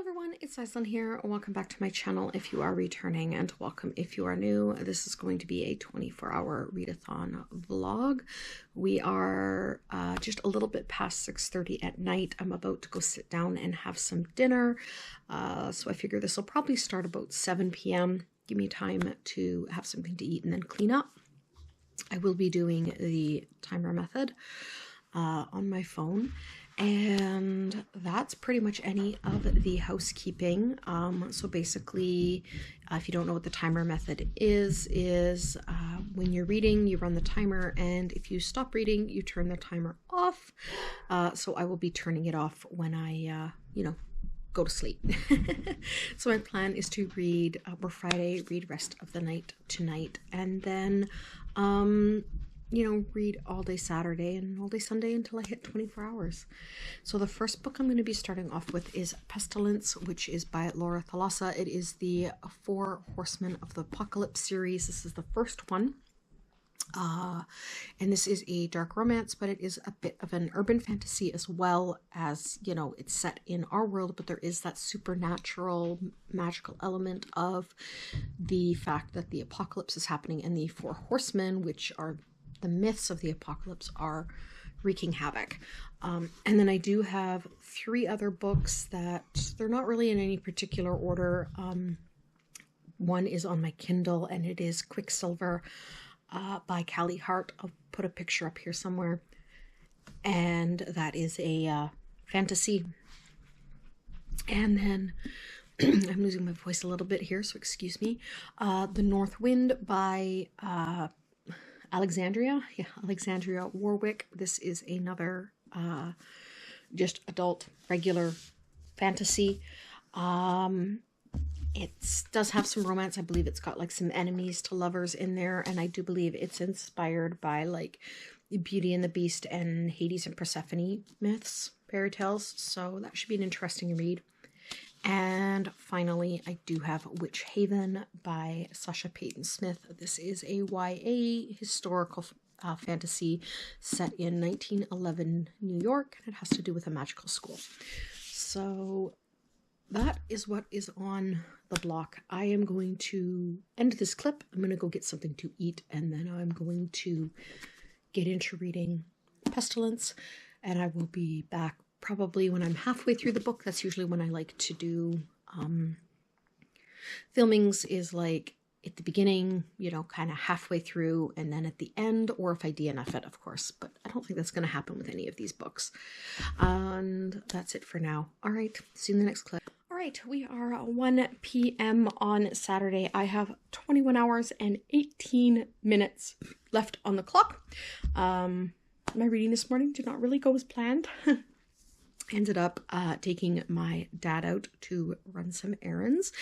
Everyone, it's Aislinn here. Welcome back to my channel if you are returning, and welcome if you are new. This is going to be a 24-hour readathon vlog. We are just a little bit past 6:30 at night. I'm about to go sit down and have some dinner. So I figure this will probably start about 7 p.m. Give me time to have something to eat and then clean up. I will be doing the timer method on my phone. And that's pretty much any of the housekeeping. So basically, if you don't know what the timer method is when you're reading, you run the timer, and if you stop reading, you turn the timer off. So I will be turning it off when I, go to sleep. So my plan is to read for Friday, read rest of the night tonight, and then read all day Saturday and all day Sunday until I hit 24 hours. So the first book I'm going to be starting off with is Pestilence, which is by Laura Thalassa. It is the Four Horsemen of the Apocalypse series. This is the first one. And this is a dark romance, but it is a bit of an urban fantasy as well as, it's set in our world, but there is that supernatural, magical element of the fact that the apocalypse is happening, and the Four Horsemen, which are the myths of the apocalypse, are wreaking havoc. And then I do have 3 other books that they're not really in any particular order. One is on my Kindle, and it is Quicksilver by Callie Hart. I'll put a picture up here somewhere. And that is a fantasy. And then I'm losing my voice a little bit here, so excuse me. The North Wind by Alexandria Warwick. This is another just adult regular fantasy. It does have some romance. I believe it's got like some enemies to lovers in there, and I do believe it's inspired by like Beauty and the Beast and Hades and Persephone myths, fairy tales. So that should be an interesting read. And finally, I do have Witch Haven by Sasha Payton Smith. This is a YA historical fantasy set in 1911 New York, and it has to do with a magical school. So that is what is on the block. I am going to end this clip. I'm going to go get something to eat, and then I'm going to get into reading Pestilence, and I will be back probably when I'm halfway through the book. That's usually when I like to do filmings, is like at the beginning, kind of halfway through, and then at the end, or if I DNF it, of course. But I don't think that's going to happen with any of these books. And that's it for now. All right, see you in the next clip. All right, we are at 1 p.m. on Saturday. I have 21 hours and 18 minutes left on the clock. My reading this morning did not really go as planned. Ended up taking my dad out to run some errands,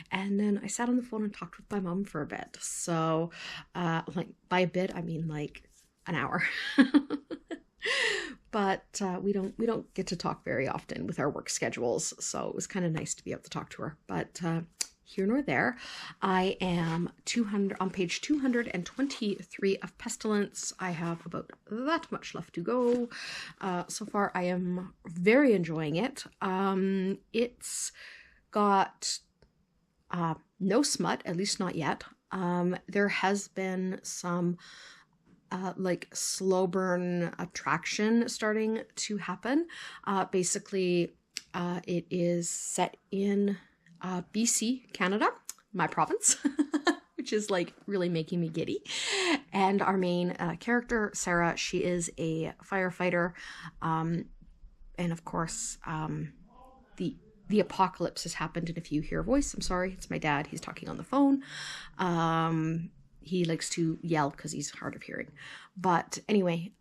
and then I sat on the phone and talked with my mom for a bit. So like by a bit I mean like an hour. But we don't get to talk very often with our work schedules, so it was kind of nice to be able to talk to her. But here nor there, I am on page 223 of Pestilence. I have about that much left to go. So far, I am very enjoying it. It's got no smut, at least not yet. There has been some like slow burn attraction starting to happen. Basically, it is set in BC, Canada, my province, which is like really making me giddy. And our main character, Sarah, she is a firefighter. And of course, the apocalypse has happened. And if you hear a voice, I'm sorry, it's my dad. He's talking on the phone. He likes to yell because he's hard of hearing. But anyway,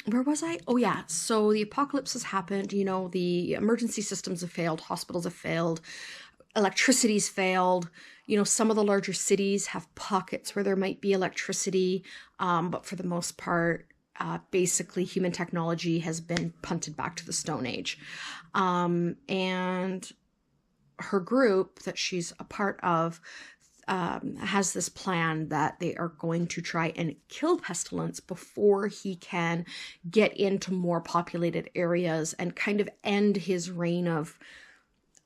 where was I? Oh yeah, so the apocalypse has happened. The emergency systems have failed, hospitals have failed, electricity's failed. Some of the larger cities have pockets where there might be electricity, but for the most part, basically human technology has been punted back to the Stone Age. And her group that she's a part of has this plan that they are going to try and kill Pestilence before he can get into more populated areas and kind of end his reign of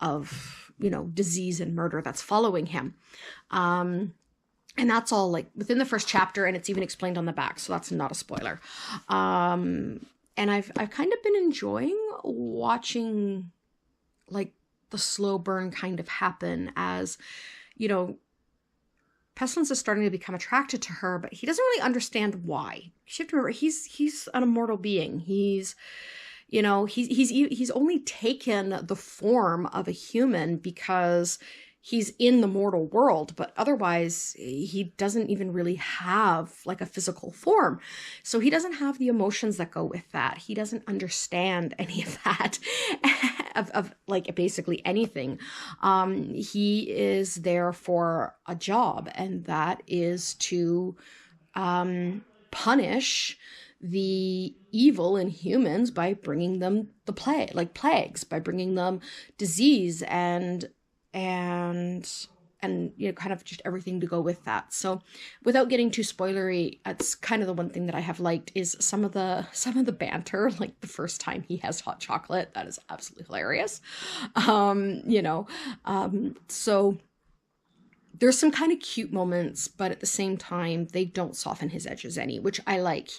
of, you know, disease and murder that's following him. And that's all like within the first chapter, and it's even explained on the back, so that's not a spoiler. And I've kind of been enjoying watching like the slow burn kind of happen as, you know, Pestilence is starting to become attracted to her, but he doesn't really understand why. You have to remember, he's an immortal being. He's, you know, he's only taken the form of a human because he's in the mortal world, but otherwise he doesn't even really have like a physical form. So he doesn't have the emotions that go with that. He doesn't understand any of that, of like basically anything. He is there for a job, and that is to punish the evil in humans by bringing them the plagues, by bringing them disease and you know, kind of just everything to go with that. So without getting too spoilery, that's kind of the one thing that I have liked is some of the banter, like the first time he has hot chocolate, that is absolutely hilarious. You know, so there's some kind of cute moments, but at the same time, they don't soften his edges any, which I like.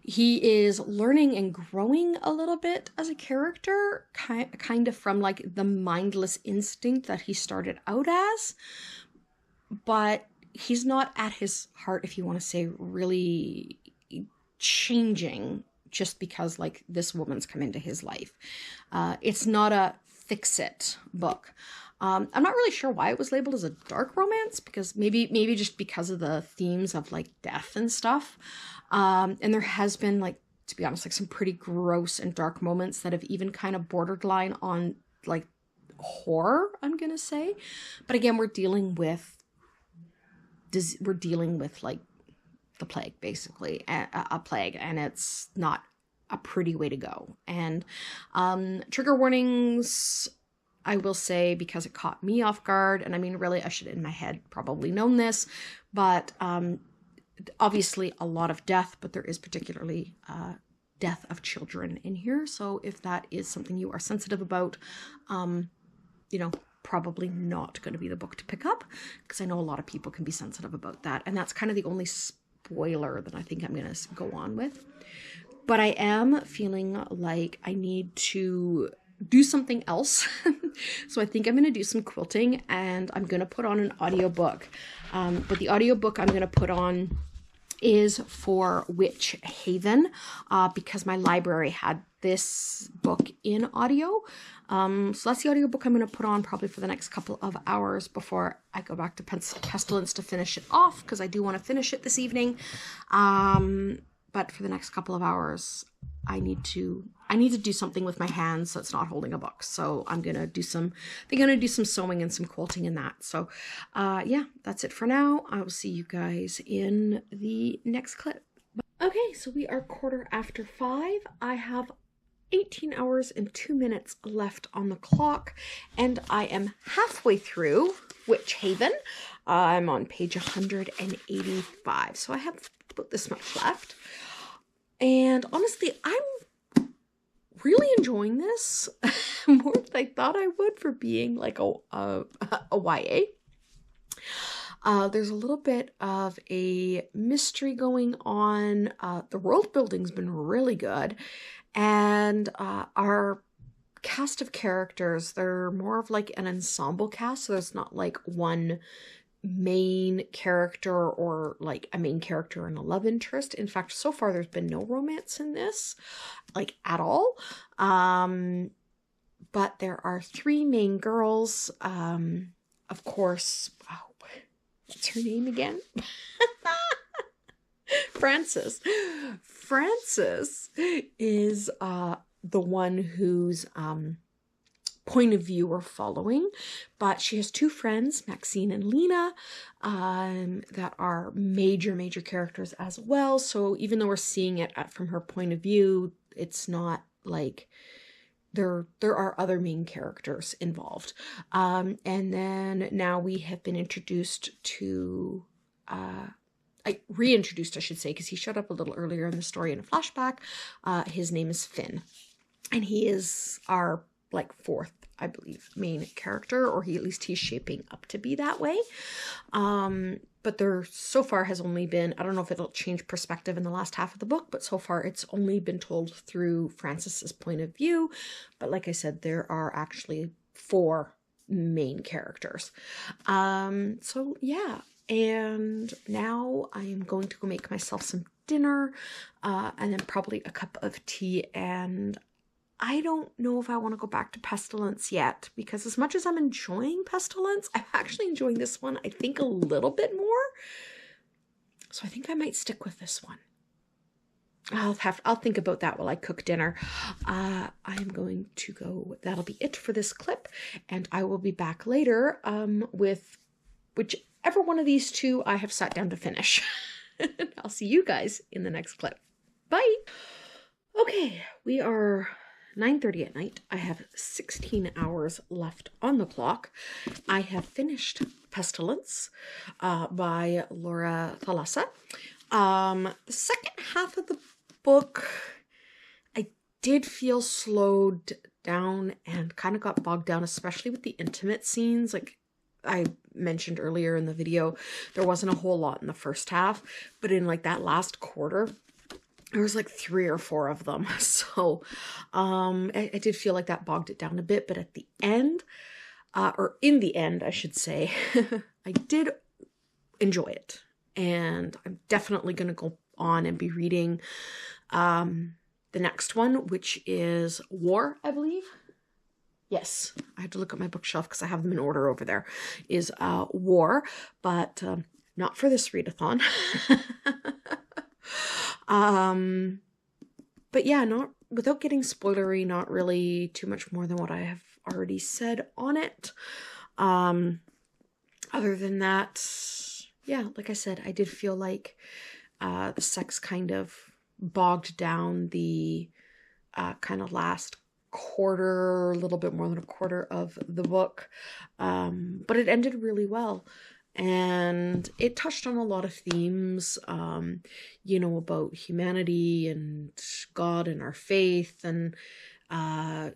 He is learning and growing a little bit as a character, kind of from like the mindless instinct that he started out as, but he's not at his heart, if you want to say, really changing just because like this woman's come into his life. It's not a fix-it book. I'm not really sure why it was labeled as a dark romance, because maybe just because of the themes of like death and stuff. And there has been, like, to be honest, like some pretty gross and dark moments that have even kind of borderline on like horror, I'm gonna say. But again, we're dealing with like the plague, basically, a plague, and it's not a pretty way to go. And trigger warnings, I will say, because it caught me off guard, and I mean, really, I should in my head probably known this, but obviously a lot of death, but there is particularly death of children in here. So if that is something you are sensitive about, you know, probably not going to be the book to pick up, because I know a lot of people can be sensitive about that. And that's kind of the only spoiler that I think I'm going to go on with. But I am feeling like I need to do something else. So I think I'm going to do some quilting, and I'm going to put on an audiobook. But the audiobook I'm going to put on is for Witch Haven, because my library had this book in audio. So that's the audiobook I'm going to put on probably for the next couple of hours before I go back to Pestilence to finish it off, because I do want to finish it this evening. But for the next couple of hours, I need to do something with my hands so it's not holding a book. So I'm going to do some sewing and some quilting in that. So yeah, that's it for now. I will see you guys in the next clip. Okay, so we are 5:15. I have 18 hours and 2 minutes left on the clock, and I am halfway through Witch Haven. I'm on page 185, so I have about this much left. And honestly, I'm really enjoying this more than I thought I would for being like a YA. There's a little bit of a mystery going on. The world building's been really good. And our cast of characters, they're more of like an ensemble cast. So there's not like one main character or like a main character and a love interest. In fact, so far there's been no romance in this, like at all. But there are 3 main girls. Of course, what's her name again? Frances. Frances is the one whose point of view we're following, but she has 2 friends, Maxine and Lena, that are major characters as well. So even though we're seeing it from her point of view, it's not like there are other main characters involved. And then now we have been introduced to reintroduced, I should say, because he showed up a little earlier in the story in a flashback. His name is Finn, and he is our like fourth, I believe, main character, or at least he's shaping up to be that way. But there so far has only been, I don't know if it'll change perspective in the last half of the book, but so far it's only been told through Francis's point of view. But like I said, there are actually 4 main characters. So yeah, and now I am going to go make myself some dinner, and then probably a cup of tea, and I don't know if I want to go back to Pestilence yet, because as much as I'm enjoying Pestilence, I'm actually enjoying this one, I think, a little bit more. So I think I might stick with this one. I'll think about that while I cook dinner. I am going to go. That'll be it for this clip, and I will be back later with whichever one of these 2 I have sat down to finish. I'll see you guys in the next clip. Bye. Okay, we are 9:30 at night. I have 16 hours left on the clock. I have finished Pestilence by Laura Thalassa. The second half of the book, I did feel slowed down and kind of got bogged down, especially with the intimate scenes. Like I mentioned earlier in the video, there wasn't a whole lot in the first half, but in like that last quarter, there was like 3 or 4 of them. So I did feel like that bogged it down a bit, but at the end, or in the end, I should say, I did enjoy it. And I'm definitely going to go on and be reading the next one, which is War, I believe. Yes, I had to look at my bookshelf because I have them in order over there, is War, but not for this readathon. But yeah, not without getting spoilery, not really too much more than what I have already said on it. Other than that, yeah, like I said, I did feel like the sex kind of bogged down the kind of last quarter, a little bit more than a quarter of the book. But it ended really well. And it touched on a lot of themes, about humanity and God and our faith, and or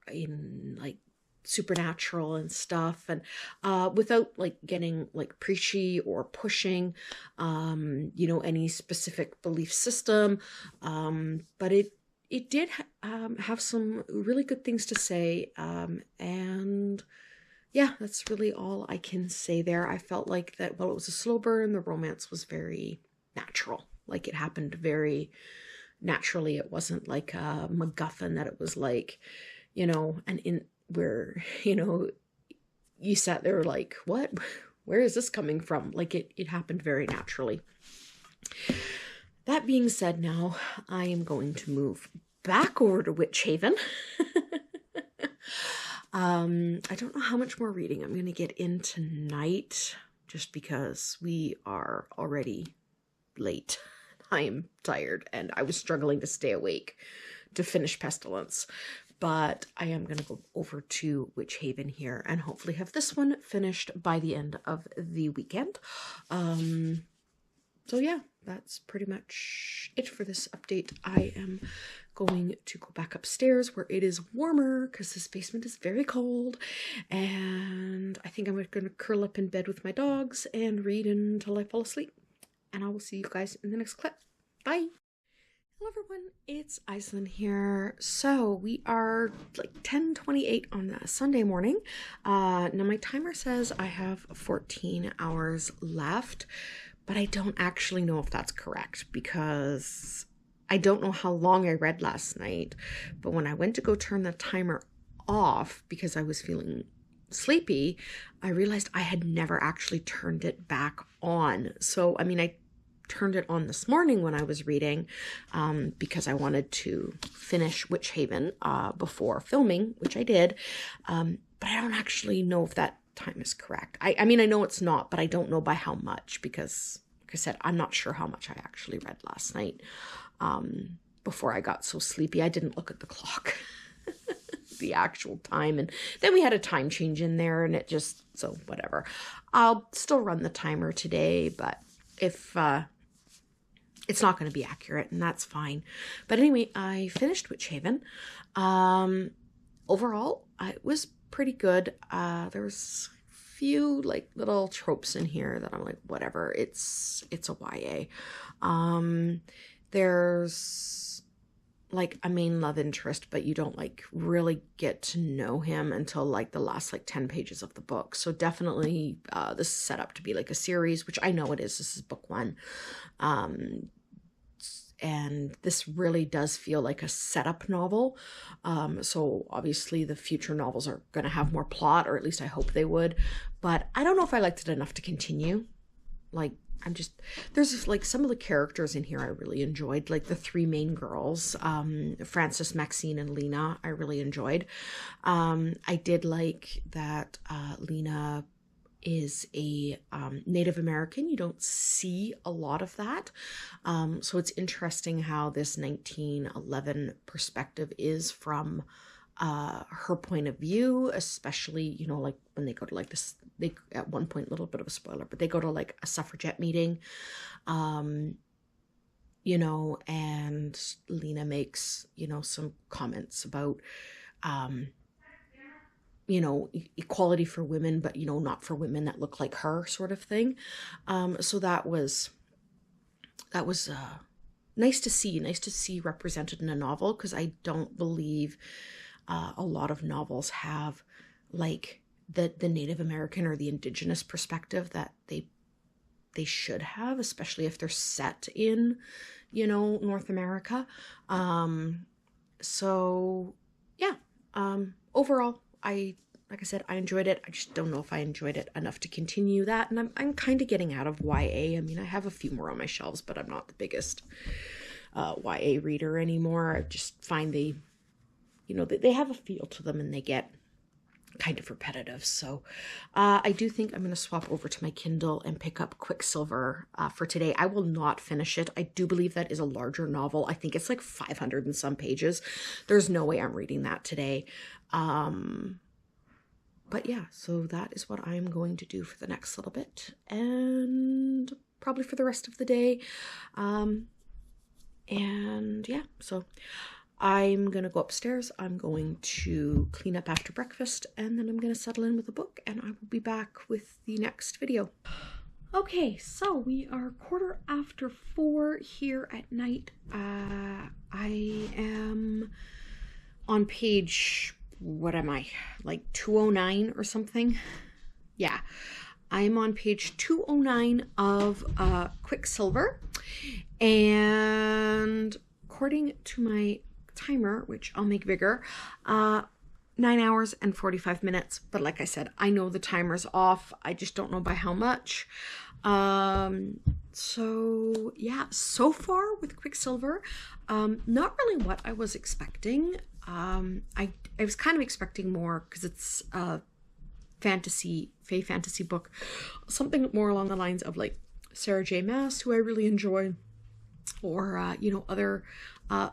in like supernatural and stuff, and without like getting like preachy or pushing, any specific belief system. But it did have some really good things to say, and yeah, that's really all I can say there. I felt like that while it was a slow burn, the romance was very natural. Like it happened very naturally. It wasn't like a MacGuffin that it was like, where, you sat there like, what? Where is this coming from? Like it happened very naturally. That being said, now I am going to move back over to Witch Haven. I don't know how much more reading I'm going to get in tonight, just because we are already late. I am tired, and I was struggling to stay awake to finish Pestilence. But I am going to go over to Witch Haven here and hopefully have this one finished by the end of the weekend. So yeah, that's pretty much it for this update. I am going to go back upstairs where it is warmer because this basement is very cold. And I think I'm going to curl up in bed with my dogs and read until I fall asleep. And I will see you guys in the next clip. Bye. Hello everyone, it's Iceland here. So we are like 10:28 on a Sunday morning. Now my timer says I have 14 hours left, but I don't actually know if that's correct because I don't know how long I read last night. But when I went to go turn the timer off because I was feeling sleepy, I realized I had never actually turned it back on. So, I turned it on this morning when I was reading because I wanted to finish Witch Haven before filming, which I did. But I don't actually know if that time is correct. I know it's not, but I don't know by how much because, like I said, I'm not sure how much I actually read last night before I got so sleepy. I didn't look at the clock, the actual time. And then we had a time change in there and it just, so whatever. I'll still run the timer today, but if it's not going to be accurate, and that's fine. But anyway, I finished Witch Haven. Overall, it was pretty good. There's a few like little tropes in here that I'm like, whatever. It's a YA. There's like a main love interest, but you don't like really get to know him until like the last like 10 pages of the book. So definitely this is set up to be like a series, which I know it is. This is book 1. And this really does feel like a setup novel. So obviously the future novels are going to have more plot, or at least I hope they would. But I don't know if I liked it enough to continue. Like, there's like some of the characters in here I really enjoyed, like the 3 main girls, Frances, Maxine, and Lena, I really enjoyed. I did like that Lena is a Native American. You don't see a lot of that. So it's interesting how this 1911 perspective is from her point of view, especially, you know, like when they go to like this, they at one point, a little bit of a spoiler, but they go to like a suffragette meeting, you know, and Lena makes, you know, some comments about, you know, equality for women, but, you know, not for women that look like her, sort of thing. So that was nice to see represented in a novel, because I don't believe a lot of novels have like the Native American or the indigenous perspective that they should have, especially if they're set in, you know, North America. So yeah, overall, like I said, I enjoyed it. I just don't know if I enjoyed it enough to continue that. And I'm kind of getting out of YA. I mean, I have a few more on my shelves, but I'm not the biggest YA reader anymore. I just find they have a feel to them, and they get kind of repetitive. So I do think I'm going to swap over to my Kindle and pick up Quicksilver for today. I will not finish it. I do believe that is a larger novel. I think it's like 500 and some pages. There's no way I'm reading that today. But yeah, so that is what I'm going to do for the next little bit, and probably for the rest of the day. And yeah, so I'm going to go upstairs. I'm going to clean up after breakfast, and then I'm going to settle in with a book, and I will be back with the next video. Okay, so we are 4:15 here at night. I am on page, what am I, like 209 or something? Yeah, I'm on page 209 of Quicksilver, and according to my timer, which I'll make bigger, 9 hours and 45 minutes. But like I said, I know the timer's off. I just don't know by how much. So yeah, so far with Quicksilver, not really what I was expecting. I was kind of expecting more, because it's a fae fantasy book, something more along the lines of like Sarah J. Maas, who I really enjoy, or you know, other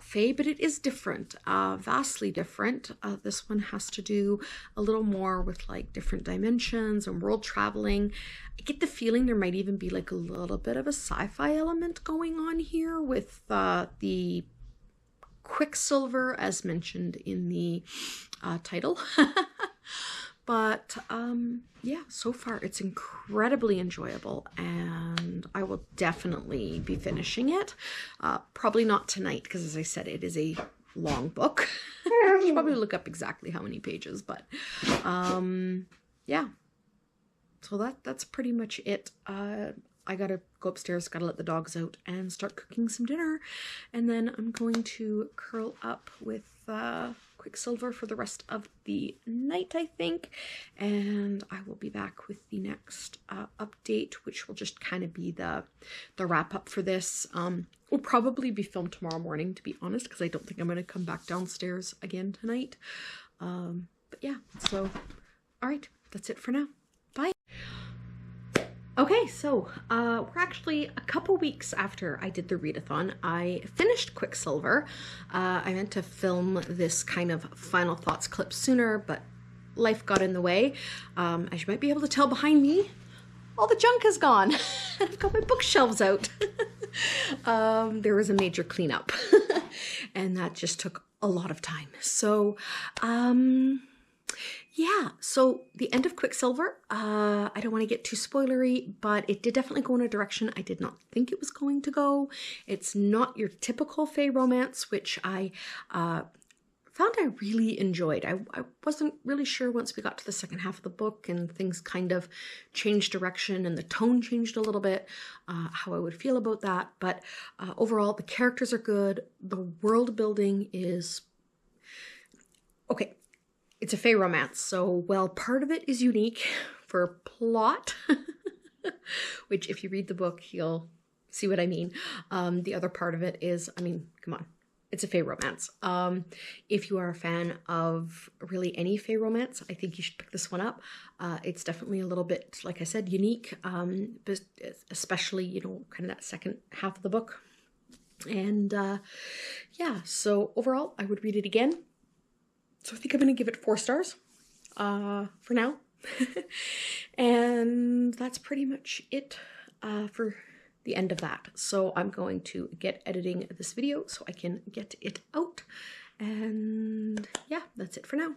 fae, but it is different, vastly different. This one has to do a little more with like different dimensions and world traveling. I get the feeling there might even be like a little bit of a sci-fi element going on here with the Quicksilver, as mentioned in the title. But yeah, so far it's incredibly enjoyable, and I will definitely be finishing it. Probably not tonight, because as I said, it is a long book. I should probably look up exactly how many pages, but yeah. So that's pretty much it. I gotta go upstairs, gotta let the dogs out and start cooking some dinner, and then I'm going to curl up with Quicksilver for the rest of the night, I think, and I will be back with the next update, which will just kind of be the wrap up for this. Will probably be filmed tomorrow morning, to be honest, because I don't think I'm going to come back downstairs again tonight. But yeah, so all right, that's it for now. Bye. Okay, so we're actually a couple weeks after I did the readathon. I finished Quicksilver. I meant to film this kind of final thoughts clip sooner, but life got in the way. As you might be able to tell behind me, all the junk is gone. I've got my bookshelves out. There was a major cleanup and that just took a lot of time. So, yeah, so the end of Quicksilver, I don't want to get too spoilery, but it did definitely go in a direction I did not think it was going to go. It's not your typical fae romance, which I found I really enjoyed. I wasn't really sure once we got to the second half of the book and things kind of changed direction and the tone changed a little bit, how I would feel about that. But overall, the characters are good. The world building is okay. It's a fae romance, so while part of it is unique for plot, which if you read the book, you'll see what I mean. The other part of it is, I mean, come on. It's a fae romance. If you are a fan of really any fae romance, I think you should pick this one up. It's definitely a little bit, like I said, unique, but especially, you know, kind of that second half of the book. And yeah, so overall, I would read it again. So I think I'm going to give it 4 stars for now. And that's pretty much it for the end of that. So I'm going to get editing this video so I can get it out. And yeah, that's it for now.